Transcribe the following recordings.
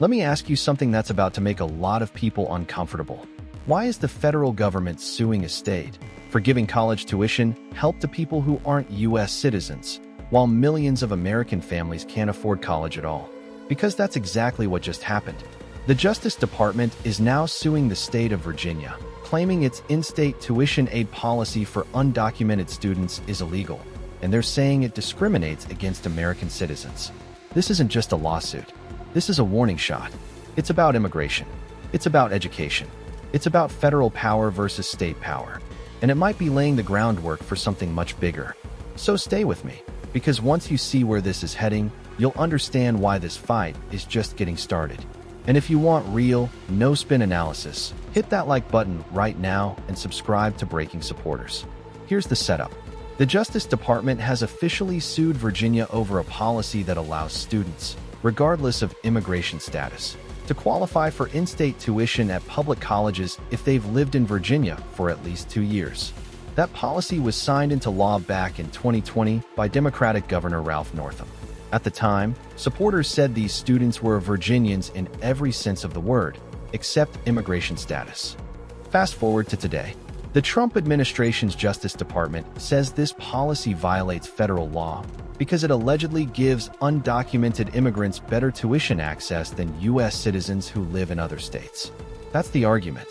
Let me ask you something that's about to make a lot of people uncomfortable. Why is the federal government suing a state for giving college tuition help to people who aren't U.S. citizens, while millions of American families can't afford college at all? Because that's exactly what just happened. The Justice Department is now suing the state of Virginia, claiming its in-state tuition aid policy for undocumented students is illegal, and they're saying it discriminates against American citizens. This isn't just a lawsuit. This is a warning shot. It's about immigration. It's about education. It's about federal power versus state power. And it might be laying the groundwork for something much bigger. So stay with me, because once you see where this is heading, you'll understand why this fight is just getting started. And if you want real, no-spin analysis, hit that like button right now and subscribe to Breaking Supporters. Here's the setup. The Justice Department has officially sued Virginia over a policy that allows students, regardless of immigration status, to qualify for in-state tuition at public colleges if they've lived in Virginia for at least 2 years. That policy was signed into law back in 2020 by Democratic Governor Ralph Northam. At the time, supporters said these students were Virginians in every sense of the word, except immigration status. Fast forward to today. The Trump administration's Justice Department says this policy violates federal law because it allegedly gives undocumented immigrants better tuition access than U.S. citizens who live in other states. That's the argument.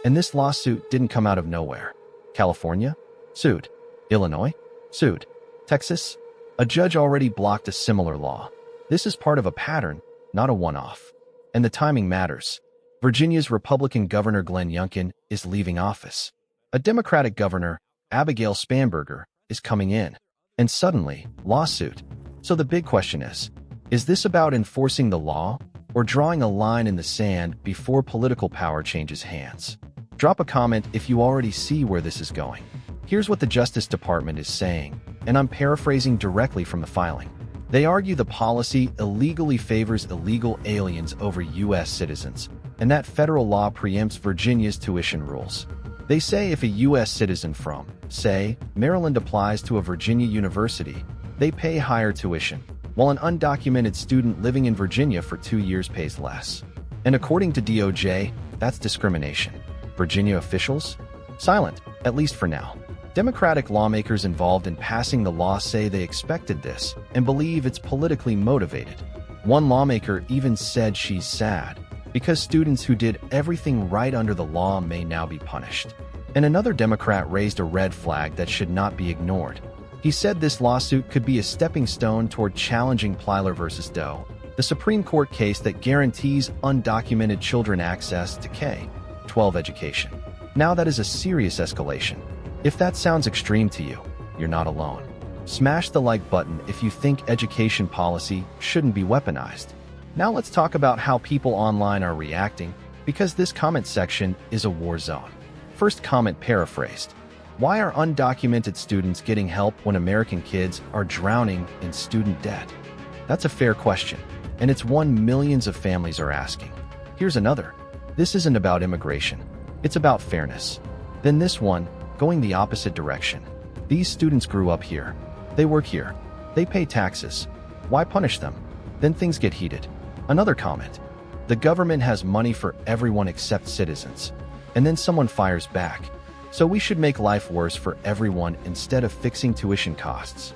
And this lawsuit didn't come out of nowhere. California? Sued. Illinois? Sued. Texas? A judge already blocked a similar law. This is part of a pattern, not a one-off. And the timing matters. Virginia's Republican Governor Glenn Youngkin is leaving office. A Democratic governor, Abigail Spanberger, is coming in. And suddenly, lawsuit. So the big question is this about enforcing the law or drawing a line in the sand before political power changes hands? Drop a comment if you already see where this is going. Here's what the Justice Department is saying, and I'm paraphrasing directly from the filing. They argue the policy illegally favors illegal aliens over U.S. citizens, and that federal law preempts Virginia's tuition rules. They say if a U.S. citizen from, say, Maryland applies to a Virginia university, they pay higher tuition, while an undocumented student living in Virginia for 2 years pays less. And according to DOJ, that's discrimination. Virginia officials? Silent, at least for now. Democratic lawmakers involved in passing the law say they expected this and believe it's politically motivated. One lawmaker even said she's sad because students who did everything right under the law may now be punished. And another Democrat raised a red flag that should not be ignored. He said this lawsuit could be a stepping stone toward challenging Plyler v. Doe, the Supreme Court case that guarantees undocumented children access to K-12 education. Now that is a serious escalation. If that sounds extreme to you, you're not alone. Smash the like button if you think education policy shouldn't be weaponized. Now let's talk about how people online are reacting, because this comment section is a war zone. First comment paraphrased. Why are undocumented students getting help when American kids are drowning in student debt? That's a fair question, and it's one millions of families are asking. Here's another. This isn't about immigration. It's about fairness. Then this one, going the opposite direction. These students grew up here. They work here. They pay taxes. Why punish them? Then things get heated. Another comment. The government has money for everyone except citizens. And then someone fires back. So we should make life worse for everyone instead of fixing tuition costs.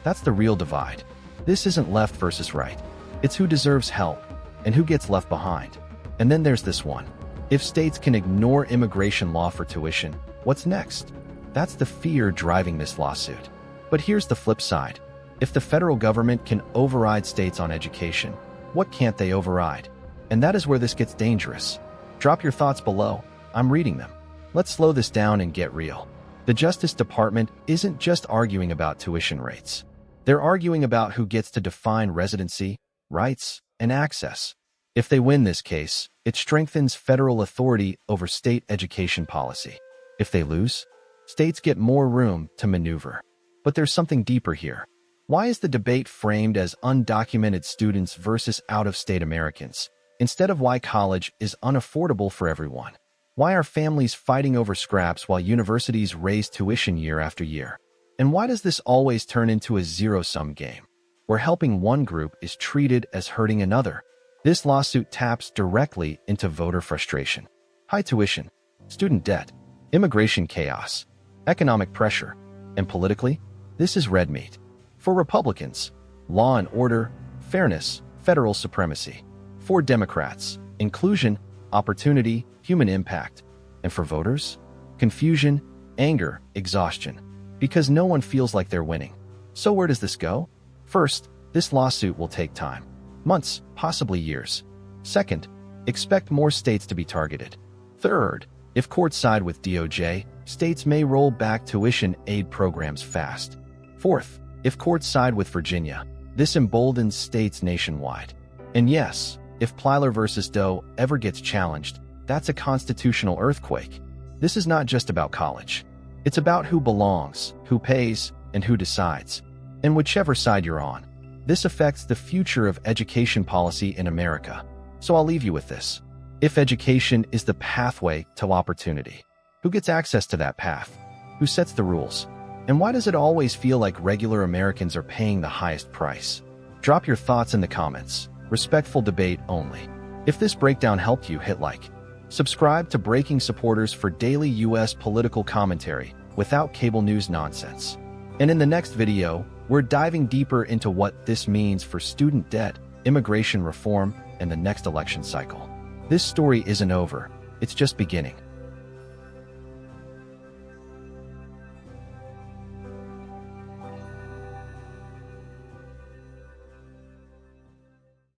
That's the real divide. This isn't left versus right. It's who deserves help and who gets left behind. And then there's this one. If states can ignore immigration law for tuition, what's next? That's the fear driving this lawsuit. But here's the flip side. If the federal government can override states on education, what can't they override? And that is where this gets dangerous. Drop your thoughts below. I'm reading them. Let's slow this down and get real. The Justice Department isn't just arguing about tuition rates. They're arguing about who gets to define residency, rights, and access. If they win this case, it strengthens federal authority over state education policy. If they lose, states get more room to maneuver. But there's something deeper here. Why is the debate framed as undocumented students versus out-of-state Americans, instead of why college is unaffordable for everyone? Why are families fighting over scraps while universities raise tuition year after year? And why does this always turn into a zero-sum game, where helping one group is treated as hurting another? This lawsuit taps directly into voter frustration. High tuition, student debt, immigration chaos, economic pressure, and politically, this is red meat. For Republicans, law and order, fairness, federal supremacy. For Democrats, inclusion, opportunity, human impact. And for voters, confusion, anger, exhaustion. Because no one feels like they're winning. So where does this go? First, this lawsuit will take time. Months, possibly years. Second, expect more states to be targeted. Third, if courts side with DOJ, states may roll back tuition aid programs fast. Fourth, if courts side with Virginia, this emboldens states nationwide. And yes, if Plyler versus Doe ever gets challenged, that's a constitutional earthquake. This is not just about college. It's about who belongs, who pays, and who decides. And whichever side you're on, this affects the future of education policy in America. So I'll leave you with this. If education is the pathway to opportunity, who gets access to that path? Who sets the rules? And why does it always feel like regular Americans are paying the highest price? Drop your thoughts in the comments. Respectful debate only. If this breakdown helped you, hit like. Subscribe to Breaking Supporters for daily U.S. political commentary without cable news nonsense. And in the next video, we're diving deeper into what this means for student debt, immigration reform, and the next election cycle. This story isn't over. It's just beginning.